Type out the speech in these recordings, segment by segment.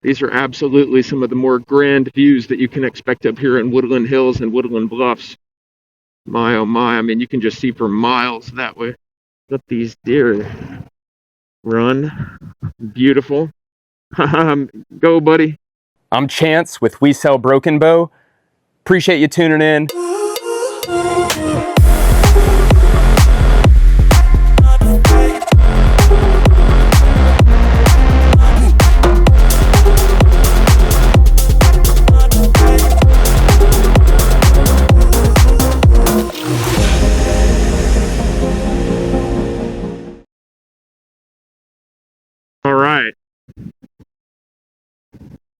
These are absolutely some of the more grand views that you can expect up here in Woodland Hills and Woodland Bluffs. My, oh my, I mean, you can just see for miles that way. Let these deer run. Beautiful. Go, buddy. I'm Chance with We Sell Broken Bow. Appreciate you tuning in. All right.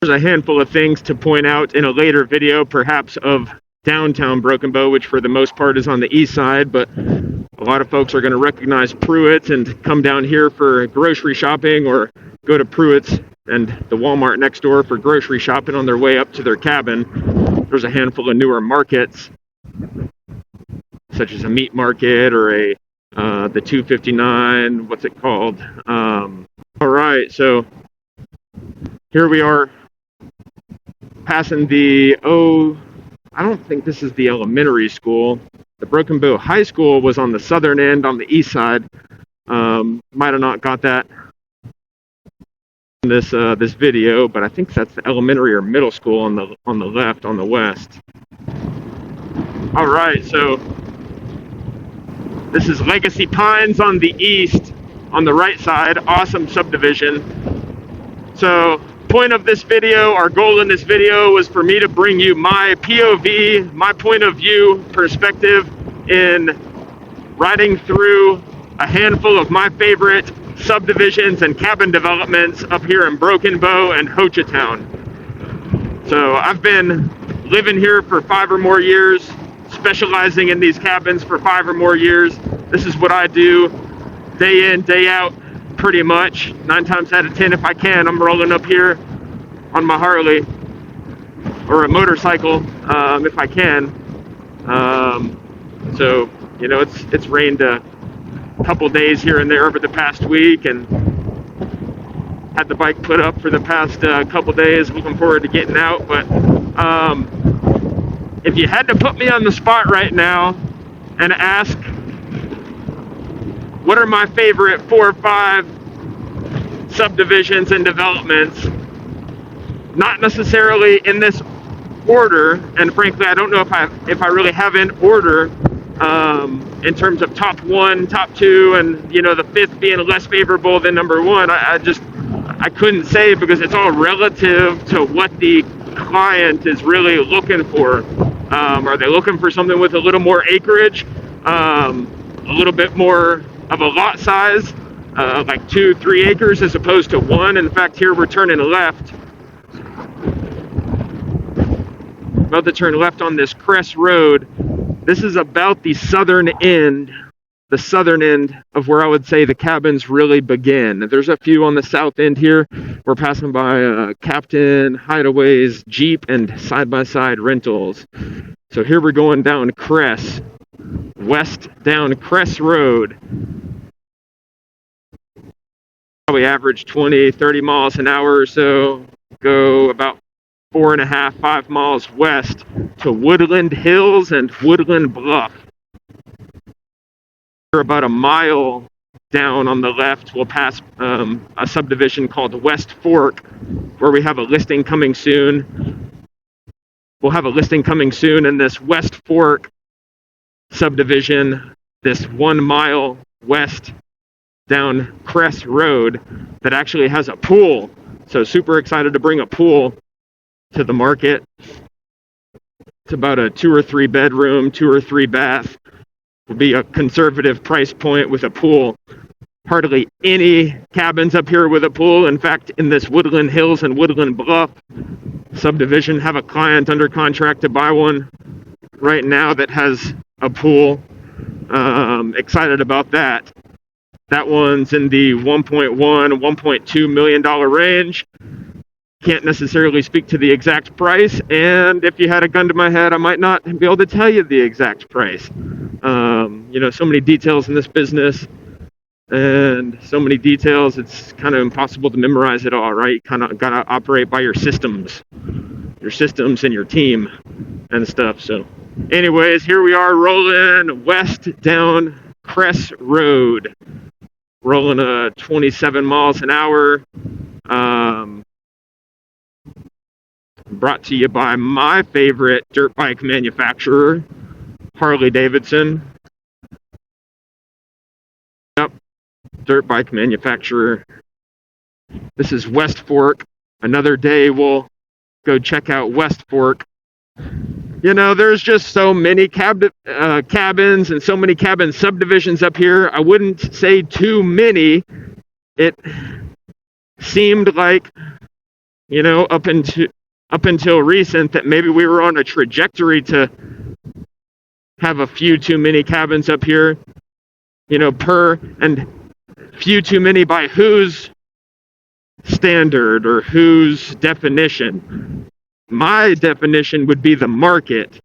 There's a handful of things to point out in a later video, perhaps of downtown Broken Bow, which for the most part is on the east side, but a lot of folks are going to recognize Pruitt's and come down here for grocery shopping, or go to Pruitt's and the Walmart next door for grocery shopping on their way up to their cabin. There's a handful of newer markets, such as a meat market or the 259, what's it called? All right, so here we are passing the, I don't think this is the elementary school. The Broken Bow High School was on the southern end on the east side. Might have not got that in this video, but I think that's the elementary or middle school on the left, on the west. All right, so this is Legacy Pines on the east, on the right side. Awesome subdivision. So, point of this video, our goal in this video was for me to bring you my POV, my point of view perspective in riding through a handful of my favorite subdivisions and cabin developments up here in Broken Bow and Hochatown. So I've been living here for 5 or more years, specializing in these cabins for 5 or more years. This is what I do day in, day out, pretty much. 9 times out of 10, if I can, I'm rolling up here on my Harley or a motorcycle, if I can. So, you know, it's rained a couple days here and there over the past week, and had the bike put up for the past couple days. Looking forward to getting out. But if you had to put me on the spot right now and ask what are my favorite 4 or 5 subdivisions and developments, not necessarily in this order, and frankly I don't know if I really have in order, in terms of top 1, top 2, and you know, the 5th being less favorable than number 1. I couldn't say, because it's all relative to what the client is really looking for. Are they looking for something with a little more acreage, a little bit more of a lot size, like 2-3 acres as opposed to 1? In fact, here we're turning left, about to turn left on this Crest Road. This is about the southern end of where I would say the cabins really begin. There's a few on the south end here. We're passing by Captain, Hideaways, Jeep, and side-by-side rentals. So here we're going down Crest, west down Crest Road. Probably average 20-30 miles an hour or so. Go about 4.5, 5 miles west to Woodland Hills and Woodland Bluff. We're about a mile down on the left. We'll pass a subdivision called West Fork, where we have a listing coming soon. We'll have a listing coming soon in this West Fork subdivision, this 1 mile west down Crest Road, that actually has a pool. So super excited to bring a pool to the market. It's about a 2 or 3 bedroom, 2 or 3 bath. Will be a conservative price point with a pool. Hardly any cabins up here with a pool. In fact, in this Woodland Hills and Woodland Bluff subdivision, have a client under contract to buy one right now that has a pool. Excited about that. That one's in the $1.1, $1.2 million range. Can't necessarily speak to the exact price, and if you had a gun to my head, I might not be able to tell you the exact price. You know, so many details in this business. and so many details. It's kind of impossible to memorize it all, right? You kind of got to operate by your systems and your team and stuff. So anyways, here we are rolling west down Cress Road, rolling 27 miles an hour. Brought to you by my favorite dirt bike manufacturer, Harley Davidson. Yep, dirt bike manufacturer. This is West Fork. Another day we'll go check out West Fork. You know, there's just so many cabins and so many cabin subdivisions up here. I wouldn't say too many. It seemed like, you know, up until recent, that maybe we were on a trajectory to have a few too many cabins up here, you know, and few too many by whose standard or whose definition. My definition would be the market,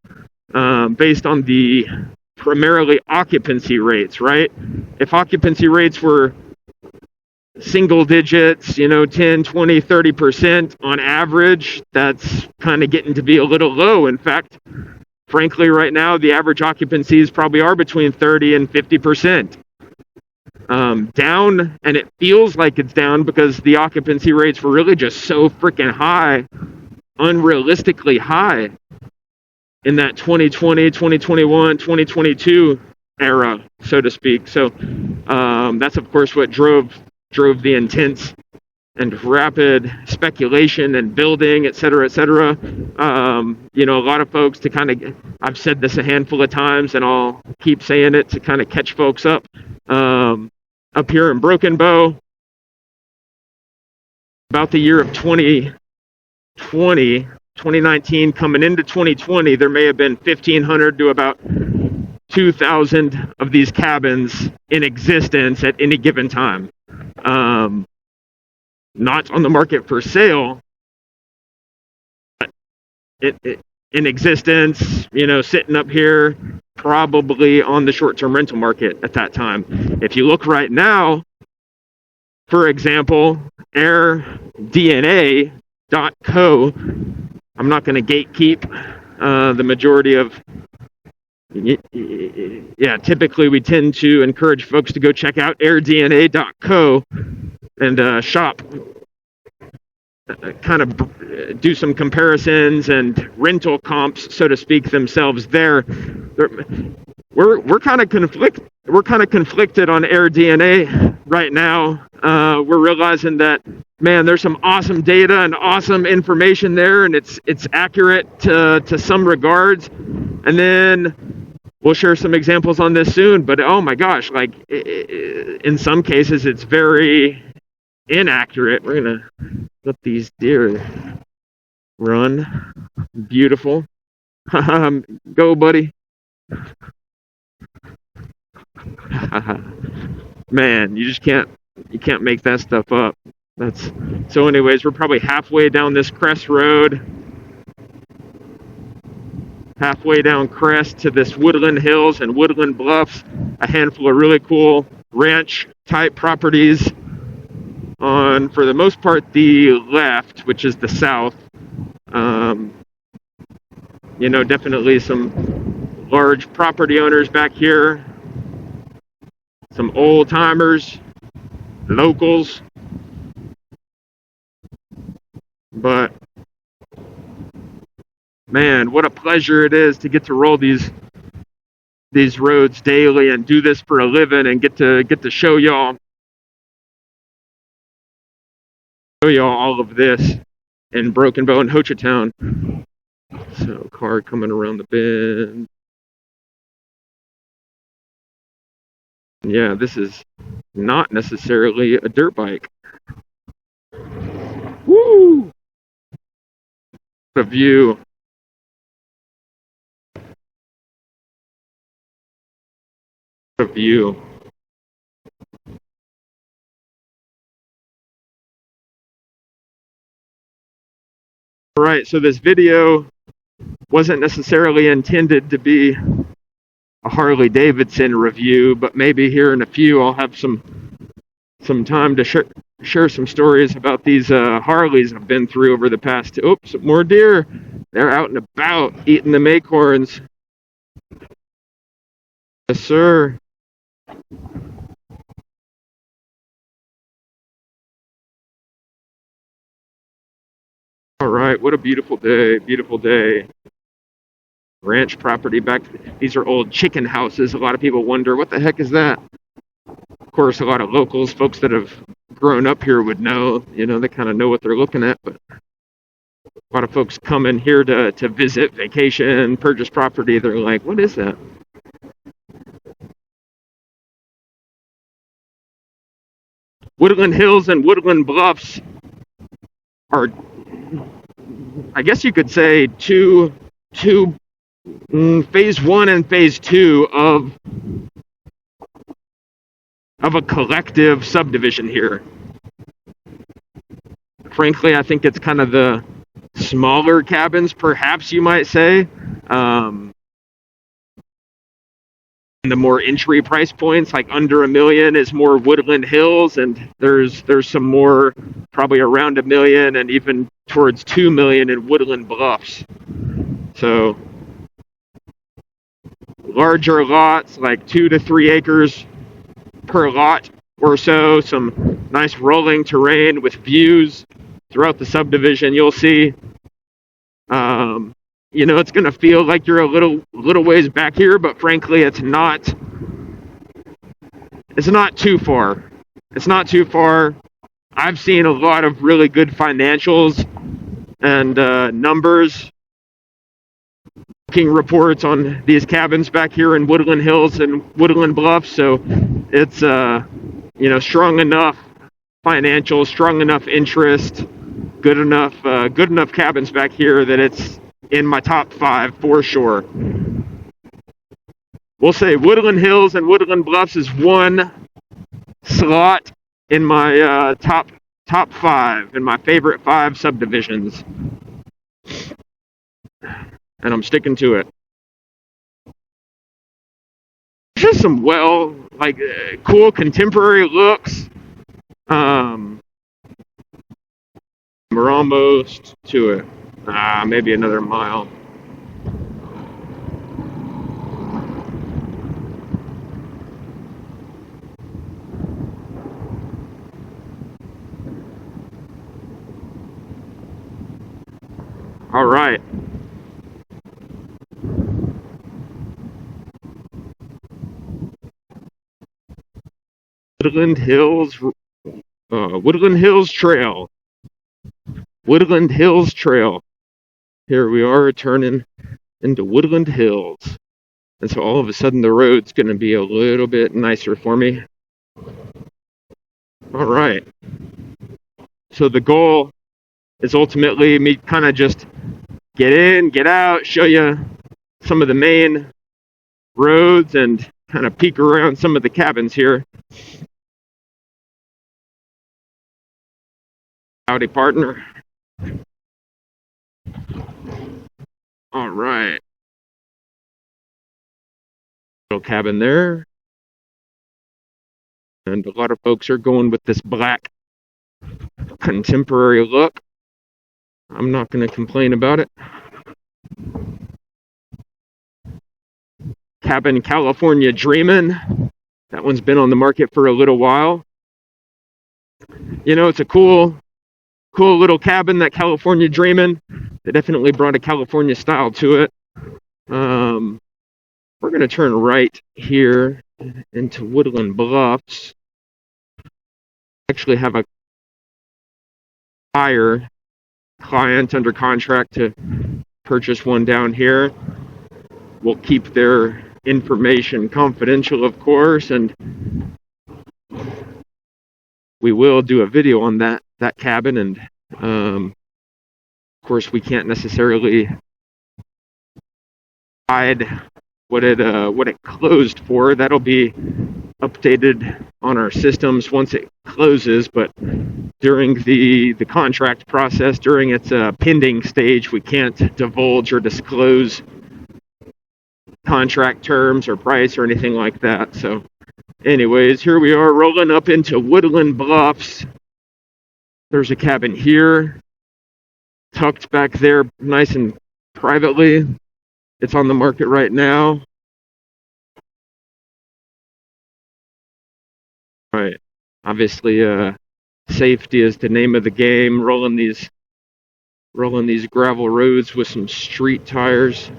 based on the primarily occupancy rates, right? If occupancy rates were single digits, you know, 10, 20, 30% on average, that's kind of getting to be a little low. In fact, frankly, right now, the average occupancies probably are between 30 and 50%. Down, and it feels like it's down because the occupancy rates were really just so freaking high, unrealistically high in that 2020, 2021, 2022 era, so to speak. So that's, of course, what drove the intense and rapid speculation and building, et cetera, et cetera. You know, a lot of folks to kind of, I've said this a handful of times and I'll keep saying it to kind of catch folks up. Up here in Broken Bow, about the year of 2019, coming into 2020, there may have been 1,500 to about 2,000 of these cabins in existence at any given time. Not on the market for sale, but in existence, you know, sitting up here, probably on the short-term rental market at that time. If you look right now, for example, airdna.co, I'm not going to gatekeep the majority of, typically we tend to encourage folks to go check out airdna.co and shop, kind of do some comparisons and rental comps, so to speak, themselves there. We're kind of conflicted on AirDNA right now. We're realizing that, man, there's some awesome data and awesome information there, and it's accurate to some regards. And then we'll share some examples on this soon. But oh my gosh, like in some cases, it's very inaccurate. We're gonna let these deer run. Beautiful. Go, buddy. Man, you can't make that stuff up. So anyways, we're probably halfway down this Crest Road, halfway down Crest to this Woodland Hills and Woodland Bluffs, a handful of really cool ranch type properties on, for the most part, the left, which is the south. You know, definitely some large property owners back here, some old timers, locals, but man, what a pleasure it is to get to roll these roads daily and do this for a living and get to show y'all all of this in Broken Bow and Hochatown. So, car coming around the bend. Yeah, this is not necessarily a dirt bike. Woo! What a view. What a view. All right, so this video wasn't necessarily intended to be a Harley Davidson review, but maybe here in a few I'll have some some time to share some stories about these Harleys I've been through over the past. Oops, more deer. They're out and about eating the acorns. Yes, sir. All right, what a beautiful day. Beautiful day. Ranch property back. These are old chicken houses. A lot of people wonder, what the heck is that? Of course, a lot of locals, folks that have grown up here would know. You know, they kind of know what they're looking at. But a lot of folks come in here to visit, vacation, purchase property. They're like, what is that? Woodland Hills and Woodland Bluffs are, I guess you could say, phase one and phase two of a collective subdivision here. Frankly, I think it's kind of the smaller cabins, perhaps you might say, the more entry price points, like under $1 million, is more Woodland Hills, and there's some more probably around $1 million and even towards $2 million in Woodland Bluffs. So larger lots, like 2 to 3 acres per lot or so, some nice rolling terrain with views throughout the subdivision. You'll see, you know, it's going to feel like you're a little ways back here, but frankly, it's not too far. It's not too far. I've seen a lot of really good financials and numbers, reports on these cabins back here in Woodland Hills and Woodland Bluffs. So it's you know, strong enough financials, strong enough interest, good enough cabins back here that it's in my top 5 for sure. We'll say Woodland Hills and Woodland Bluffs is one slot in my top 5, in my favorite 5 subdivisions, and I'm sticking to it. Just some cool contemporary looks. We're almost to it. Maybe another mile. All right. Woodland Hills Trail. Woodland Hills Trail. Here we are turning into Woodland Hills. And so all of a sudden the road's going to be a little bit nicer for me. All right. So the goal is ultimately me kind of just get in, get out, show you some of the main roads and kind of peek around some of the cabins here. Howdy, partner. All right. Little cabin there. And a lot of folks are going with this black contemporary look. I'm not going to complain about it. Cabin California Dreamin'. That one's been on the market for a little while. You know, it's a cool little cabin, that California Dreamin'. They definitely brought a California style to it. We're going to turn right here into Woodland Bluffs. Actually have a buyer client under contract to purchase one down here. We'll keep their information confidential, of course, and we will do a video on that cabin. And of course, we can't necessarily hide what it closed for. That'll be updated on our systems once it closes, but during the contract process, during its pending stage, we can't divulge or disclose contract terms or price or anything like that. So Anyways, here we are rolling up into Woodland Bluffs. There's a cabin here, tucked back there nice and privately. It's on the market right now. All right. Obviously, safety is the name of the game. Rolling these gravel roads with some street tires.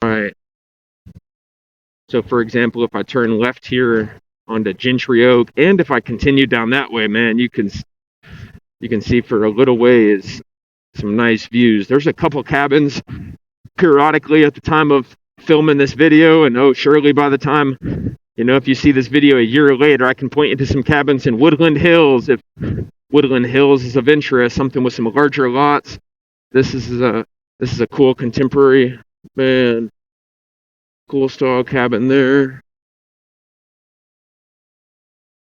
All right. So, for example, if I turn left here onto Gentry Oak, and if I continue down that way, man, you can see for a little ways some nice views. There's a couple cabins periodically at the time of filming this video, and surely by the time, if you see this video a year later, I can point you to some cabins in Woodland Hills. If Woodland Hills is of interest, something with some larger lots. This is a cool contemporary, man, cool style cabin there.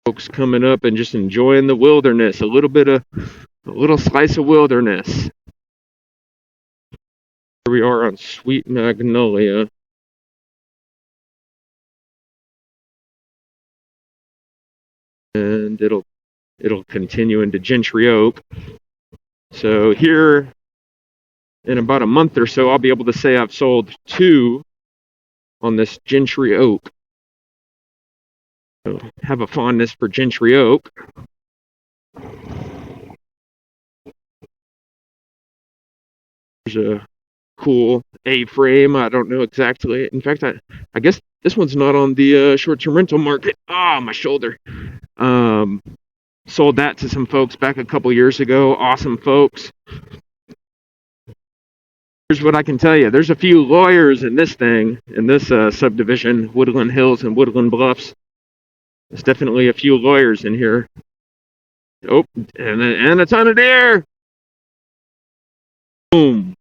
Folks coming up and just enjoying the wilderness, a little slice of wilderness. Here we are on Sweet Magnolia. And it'll continue into Gentry Oak. So here in about a month or so, I'll be able to say I've sold 2 on this Gentry Oak. So have a fondness for Gentry Oak. There's a cool A-frame. I don't know exactly. In fact, I guess this one's not on the short-term rental market. My shoulder. Sold that to some folks back a couple years ago. Awesome folks. Here's what I can tell you. There's a few lawyers in this subdivision, Woodland Hills and Woodland Bluffs. There's definitely a few lawyers in here. Oh, and a ton of deer. Boom.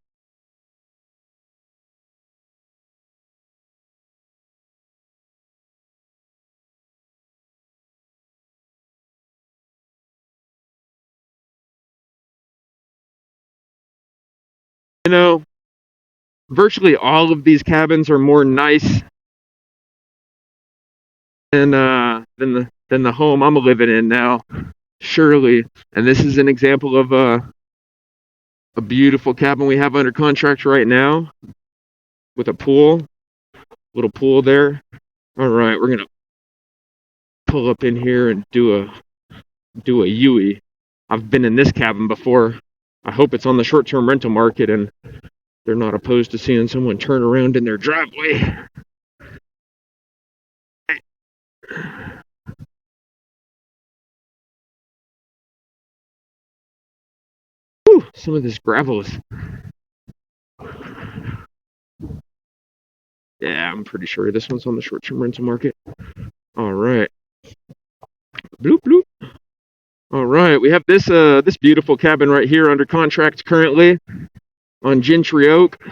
Virtually all of these cabins are more nice than the home I'm living in now, surely. And this is an example of a beautiful cabin we have under contract right now with a little pool there. All right, we're gonna pull up in here and do a Yui. I've been in this cabin before. I hope it's on the short-term rental market and they're not opposed to seeing someone turn around in their driveway. Whew, some of this gravel is... Yeah, I'm pretty sure this one's on the short-term rental market. All right. Bloop, bloop. All right, we have this beautiful cabin right here under contract currently on Gentry Oak.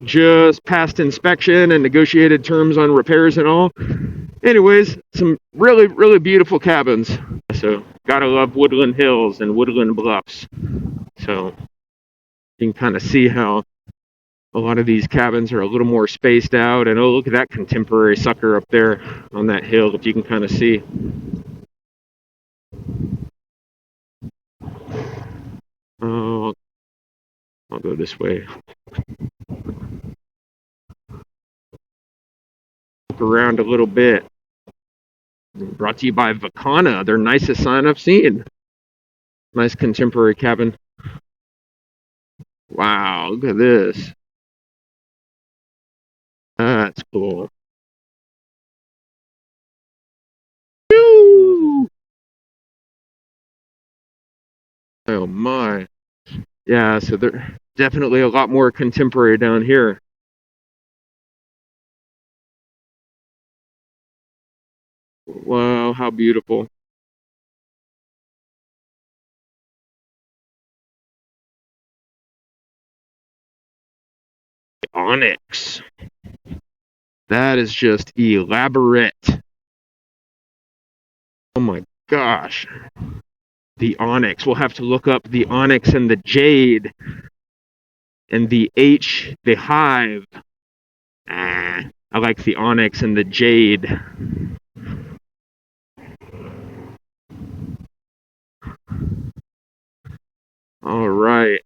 Just passed inspection and negotiated terms on repairs and all. Anyways, some really, really beautiful cabins. So, gotta love Woodland Hills and Woodland Bluffs. So, you can kind of see how a lot of these cabins are a little more spaced out. And look at that contemporary sucker up there on that hill, if you can kind of see. Oh, I'll go this way. Look around a little bit. Brought to you by Vacana, their nicest sign I've seen. Nice contemporary cabin. Wow, look at this. That's cool. Woo! Oh my. Yeah, so they're definitely a lot more contemporary down here. Wow, how beautiful. Onyx. That is just elaborate. Oh my gosh. the onyx. We'll have to look up the onyx and the jade and the hive. I like the onyx and the jade. All right.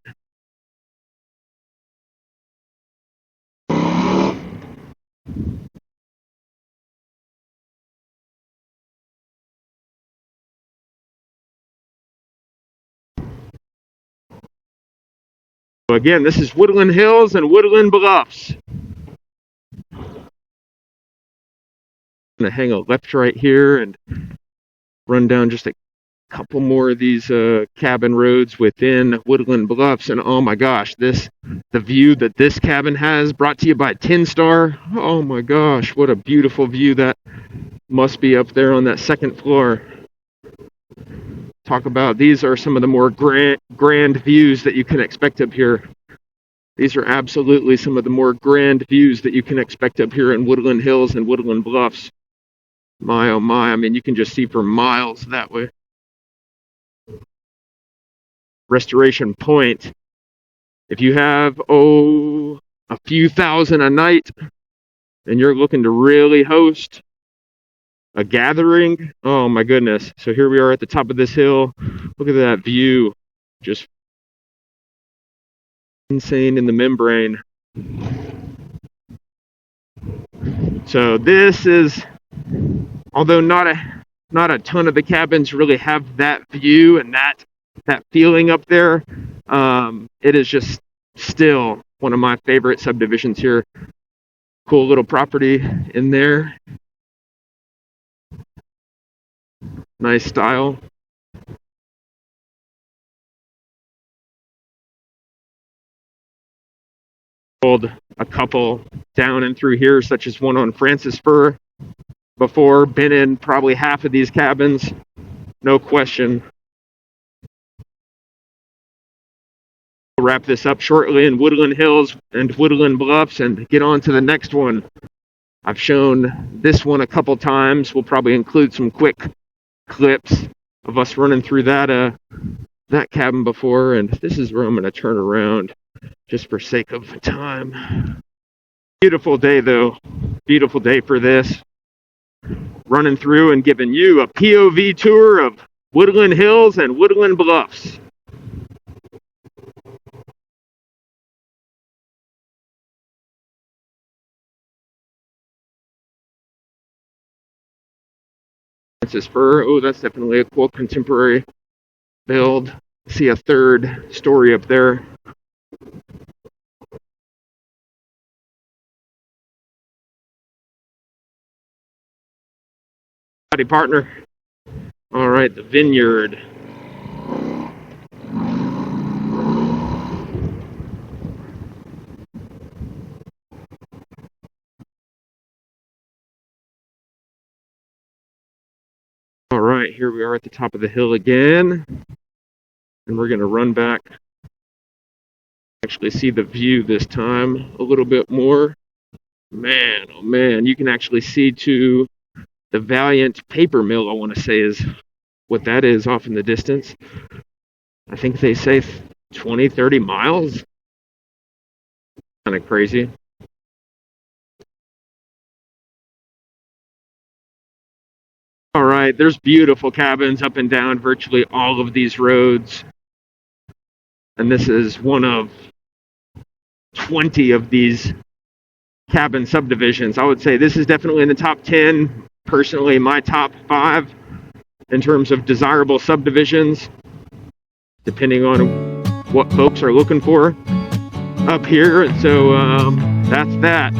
So again, this is Woodland Hills and Woodland Bluffs. I'm gonna hang a left right here and run down just a couple more of these cabin roads within Woodland Bluffs, and oh my gosh, the view that this cabin has, brought to you by 10 Star. Oh my gosh, what a beautiful view that must be up there on that second floor. Talk about, these are some of the more grand views that you can expect up here. These are absolutely some of the more grand views that you can expect up here in Woodland Hills and Woodland Bluffs. My oh my, I mean, you can just see for miles that way. Restoration Point. If you have a few thousand a night and you're looking to really host a gathering, oh my goodness. So here we are at the top of this hill. Look at that view. Just insane in the membrane. So this is, although not a ton of the cabins really have that view and that feeling up there, it is just still one of my favorite subdivisions here. Cool little property in there. Nice style. A couple down and through here, such as one on Francis Spur before. Been in probably half of these cabins, no question. We'll wrap this up shortly in Woodland Hills and Woodland Bluffs and get on to the next one. I've shown this one a couple times. We'll probably include some quick clips of us running through that cabin before, and this is where I'm going to turn around just for sake of time. Beautiful day though. Beautiful day for this. Running through and giving you a POV tour of Woodland Hills and Woodland Bluffs. Francis Spur. Oh, that's definitely a cool contemporary build. See a third story up there. Howdy, partner. All right, the vineyard. All right, here we are at the top of the hill again. And we're going to run back. Actually see the view this time a little bit more. Man, oh man, you can actually see to the Valiant paper mill, I want to say is what that is off in the distance. I think they say 20, 30 miles. Kind of crazy. All right, there's beautiful cabins up and down virtually all of these roads. And this is one of 20 of these cabin subdivisions. I would say this is definitely in the top 10. Personally, my top 5 in terms of desirable subdivisions, depending on what folks are looking for up here. And so that's that.